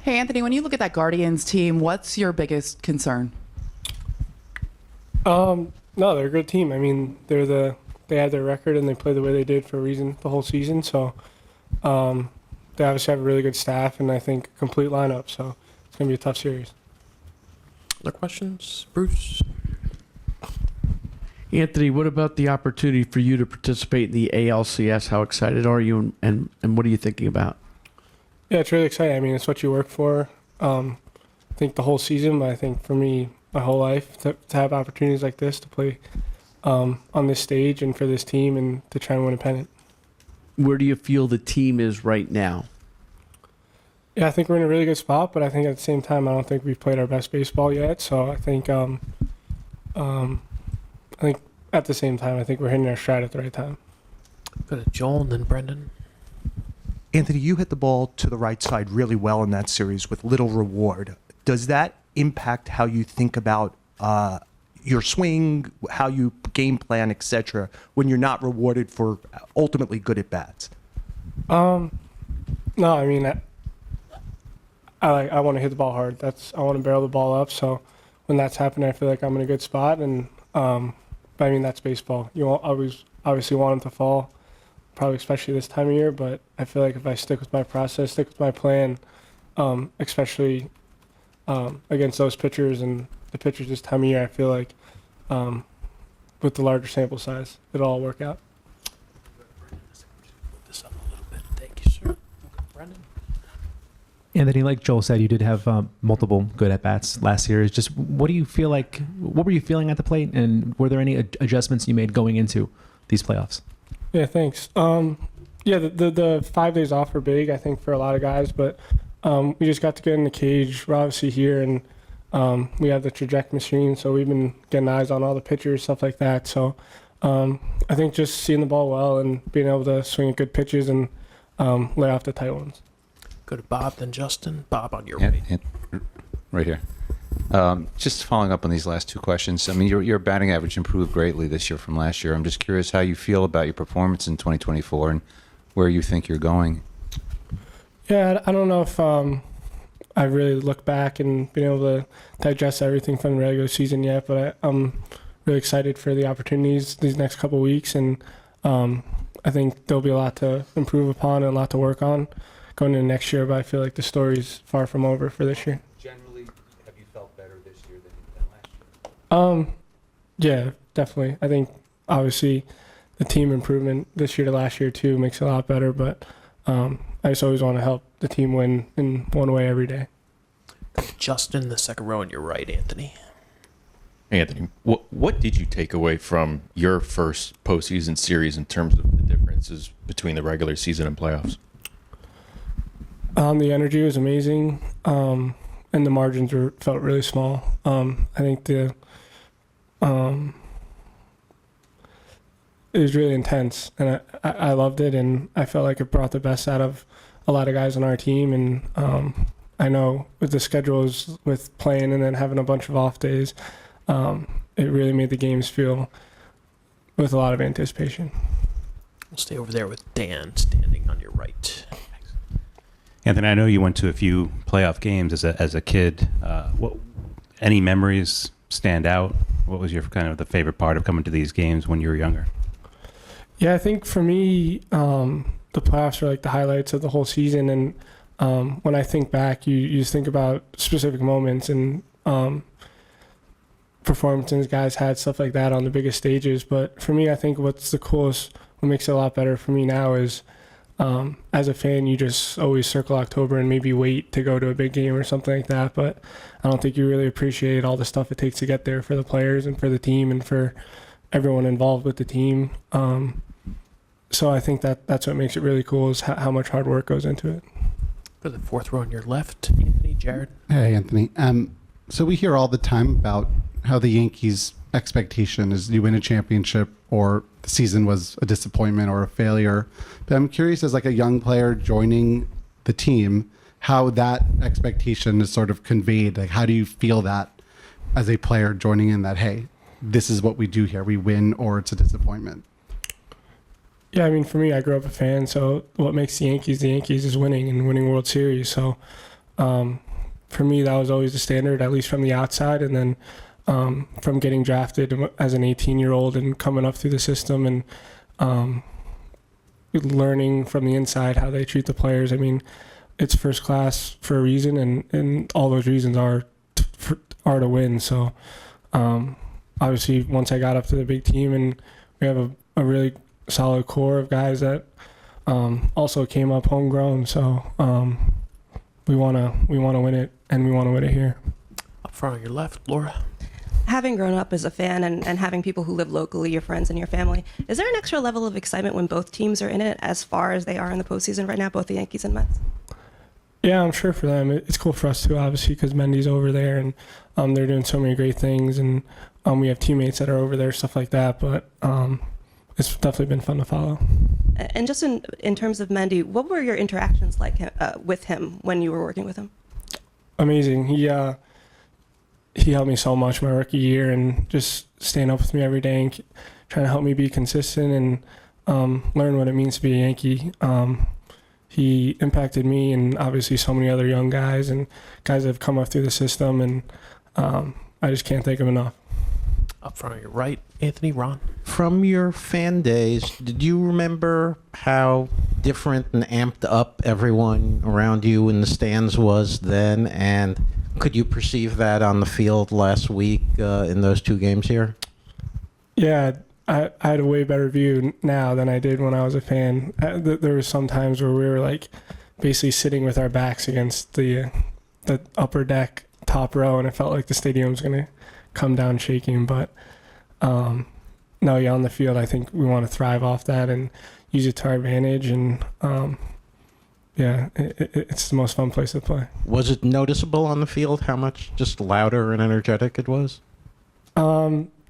Hey, Anthony, when you look at that Guardians team, what's your biggest concern? No, they're a good team. I mean, they had their record and they play the way they did for a reason the whole season. So they obviously have a really good staff and I think a complete lineup. So it's going to be a tough series. Other questions? Bruce? Anthony, what about the opportunity for you to participate in the ALCS? How excited are you, and what are you thinking about? Yeah, it's really exciting. I mean, it's what you work for. I think the whole season, but I think for me, my whole life, to have opportunities like this to play on this stage and for this team and to try and win a pennant. Where do you feel the team is right now? Yeah, I think we're in a really good spot, but I think at the same time, I don't think we've played our best baseball yet. So I think at the same time, I think we're hitting our stride at the right time. Go to Joel and then Brendan. Anthony, you hit the ball to the right side really well in that series with little reward. Does that impact how you think about your swing, how you game plan, etc., when you're not rewarded for ultimately good at bats? No, I mean, I want to hit the ball hard. I want to barrel the ball up. So when that's happening, I feel like I'm in a good spot. And but I mean, that's baseball. You always obviously want them to fall, probably especially this time of year. But I feel like if I stick with my process, stick with my plan, especially against those pitchers and the pitchers this time of year, I feel like with the larger sample size, it'll all work out. This up a little bit. Thank you, sir. Brendan? Anthony, like Joel said, you did have multiple good at bats last year. Just what do you feel like? What were you feeling at the plate, and were there any adjustments you made going into these playoffs? Yeah, thanks. Yeah, the 5 days off were big, I think, for a lot of guys, but we just got to get in the cage. We're obviously here, and we have the trajectory machine, so we've been getting eyes on all the pitchers, stuff like that. So I think just seeing the ball well and being able to swing at good pitches and lay off the tight ones. Go to Bob, then Justin. Bob, on your And, right. and right here. Just following up on these last two questions. I mean, your batting average improved greatly this year from last year. I'm just curious how you feel about your performance in 2024 and where you think you're going. Yeah, I don't know if I really look back and been able to digest everything from the regular season yet, but I'm really excited for the opportunities these next couple of weeks, and I think there'll be a lot to improve upon and a lot to work on going into next year, but I feel like the story's far from over for this year. Generally, have you felt better this year than you've done last year? Yeah, definitely. I think obviously the team improvement this year to last year too makes it a lot better, but I just always want to help the team win in one way every day. Justin, the second row on your right, Anthony. Anthony, what did you take away from your first postseason series in terms of the differences between the regular season and playoffs? The energy was amazing, and the margins felt really small. I think it was really intense, and I loved it, and I felt like it brought the best out of a lot of guys on our team. And I know with the schedules, with playing and then having a bunch of off days, it really made the games feel with a lot of anticipation. We'll stay over there with Dan, standing on your right. Anthony, I know you went to a few playoff games as a kid. Any memories stand out? What was your kind of the favorite part of coming to these games when you were younger? Yeah, I think for me, the playoffs are like the highlights of the whole season. And when I think back, you just think about specific moments and performances guys had, stuff like that on the biggest stages. But for me, I think what's the coolest, what makes it a lot better for me now is as a fan, you just always circle October and maybe wait to go to a big game or something like that. But I don't think you really appreciate all the stuff it takes to get there for the players and for the team and for everyone involved with the team. So I think that's what makes it really cool is how much hard work goes into it. Go to the fourth row on your left, Anthony. Jared. Hey, Anthony. So we hear all the time about how the Yankees' expectation is you win a championship or the season was a disappointment or a failure. But I'm curious, as like a young player joining the team, how that expectation is sort of conveyed. Like, how do you feel that as a player joining in that, hey, this is what we do here. We win or it's a disappointment. Yeah, I mean, for me, I grew up a fan, so what makes the Yankees is winning and winning World Series. So For me, that was always the standard, at least from the outside. And then from getting drafted as an 18-year-old and coming up through the system and learning from the inside how they treat the players. I mean, it's first class for a reason, and all those reasons are to win. So obviously, once I got up to the big team, and we have a really solid core of guys that also came up homegrown. So we wanna win it, and we want to win it here. Up front on your left, Laura. Having grown up as a fan and having people who live locally, your friends and your family, is there an extra level of excitement when both teams are in it as far as they are in the postseason right now, both the Yankees and Mets? Yeah, I'm sure for them. It's cool for us too, obviously, because Mendy's over there and they're doing so many great things, and we have teammates that are over there, stuff like that. But it's definitely been fun to follow. And just in terms of Mendy, what were your interactions like with him when you were working with him? Amazing. He helped me so much my rookie year, and just staying up with me every day and trying to help me be consistent and learn what it means to be a Yankee. He impacted me and obviously so many other young guys and guys that have come up through the system, and I just can't thank him enough. Up front on your right, Anthony, Ron. From your fan days, did you remember how different and amped up everyone around you in the stands was then? And could you perceive that on the field last week in those two games here? Yeah, I had a way better view now than I did when I was a fan. There were some times where we were like basically sitting with our backs against the upper deck, top row, and it felt like the stadium was going to come down shaking. But no, yeah, on the field, I think we want to thrive off that and use it to our advantage. And yeah, it's the most fun place to play. Was it noticeable on the field how much just louder and energetic it was?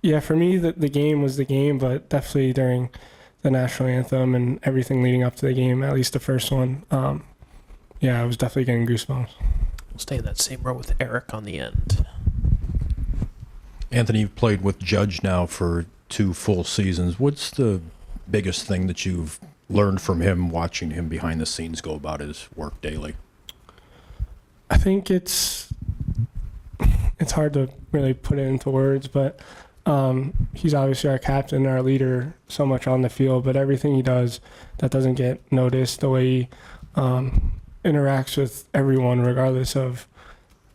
Yeah, for me, the game was the game, but definitely during the national anthem and everything leading up to the game, at least the first one, yeah, I was definitely getting goosebumps. We'll stay in that same row with Eric on the end. Anthony, you've played with Judge now for 2 full seasons. What's the biggest thing that you've learned from him, watching him behind the scenes go about his work daily? I think it's hard to really put it into words, but he's obviously our captain, our leader, so much on the field, but everything he does that doesn't get noticed, the way he interacts with everyone, regardless of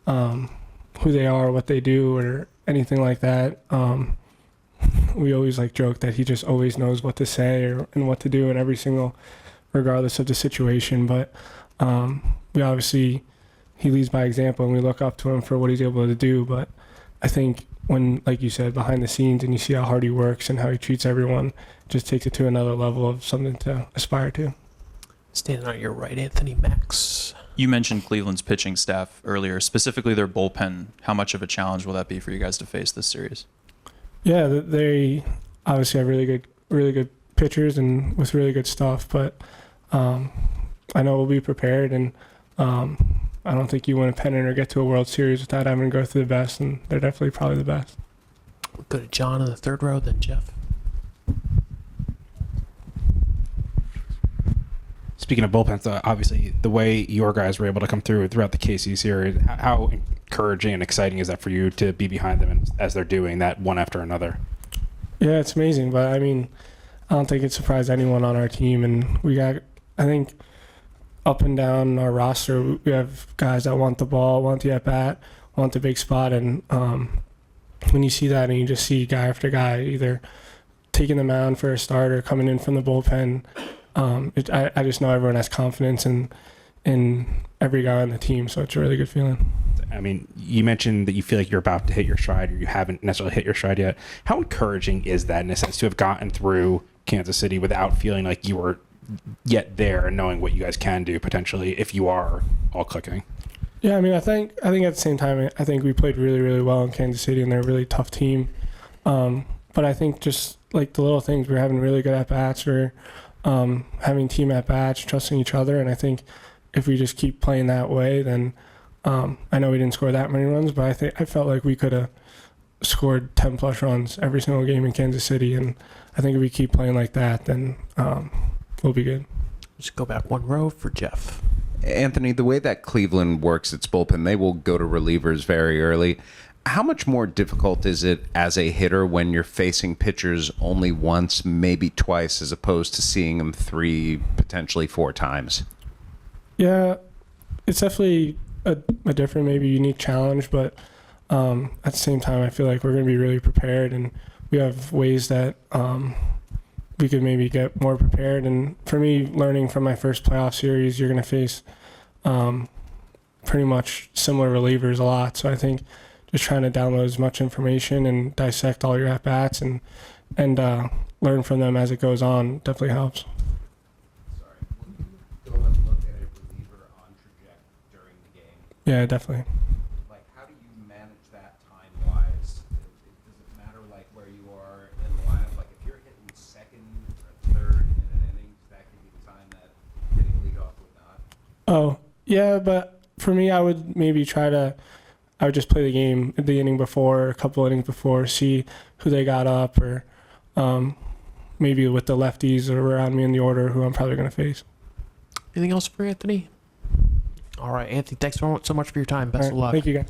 who they are, what they do, or anything like that. We always joke that he just always knows what to say and what to do in every single, regardless of the situation. But we obviously, he leads by example, and we look up to him for what he's able to do. But I think when, like you said, behind the scenes, and you see how hard he works and how he treats everyone, just takes it to another level of something to aspire to. Standing on your right, Anthony, Max. You mentioned Cleveland's pitching staff earlier, specifically their bullpen. How much of a challenge will that be for you guys to face this series? Yeah, they obviously have really good pitchers and with really good stuff, but I know we'll be prepared, and I don't think you win a pennant or get to a World Series without having to go through the best, and they're definitely probably the best. We'll go to John in the third row, then Jeff. Speaking of bullpens, obviously the way your guys were able to come through throughout the KC series, how encouraging and exciting is that for you to be behind them as they're doing that one after another? Yeah, it's amazing, but I mean, I don't think it surprised anyone on our team, and we got, I think, up and down our roster, we have guys that want the ball, want the at-bat, want the big spot, and when you see that and you just see guy after guy either taking the mound for a start or coming in from the bullpen, I just know everyone has confidence in every guy on the team, so it's a really good feeling. I mean, you mentioned that you feel like you're about to hit your stride, or you haven't necessarily hit your stride yet. How encouraging is that, in a sense, to have gotten through Kansas City without feeling like you were yet there and knowing what you guys can do potentially if you are all clicking? Yeah, I mean, I think at the same time, I think we played really, really well in Kansas City, and they're a really tough team. But I think just like the little things, we're having really good at-bats, we're having team at-bats, trusting each other, and I think if we just keep playing that way, then I know we didn't score that many runs, but I felt like we could have scored 10-plus runs every single game in Kansas City, and I think if we keep playing like that, then we'll be good. Just go back one row for Jeff. Anthony, the way that Cleveland works its bullpen, they will go to relievers very early. How much more difficult is it as a hitter when you're facing pitchers only once, maybe twice, as opposed to seeing them 3, potentially 4 times? Yeah, it's definitely a different, maybe unique challenge, but at the same time, I feel like we're going to be really prepared, and we have ways that we could maybe get more prepared. And for me, learning from my first playoff series, you're going to face pretty much similar relievers a lot. So I think just trying to download as much information and dissect all your at-bats and learn from them as it goes on definitely helps. Sorry, will you go and look at a reliever on trajectory during the game? Yeah, definitely. Like, how do you manage that time-wise? Does it matter, like, where you are in the lineup? Like, if you're hitting second or third in an inning, that could be the time that hitting leadoff would not. Oh, yeah, but for me, I would just play the game the inning before, a couple innings before, see who they got up, or maybe with the lefties or around me in the order who I'm probably going to face. Anything else for Anthony? All right, Anthony, thanks so much for your time. Best All of right, luck. thank you, guys.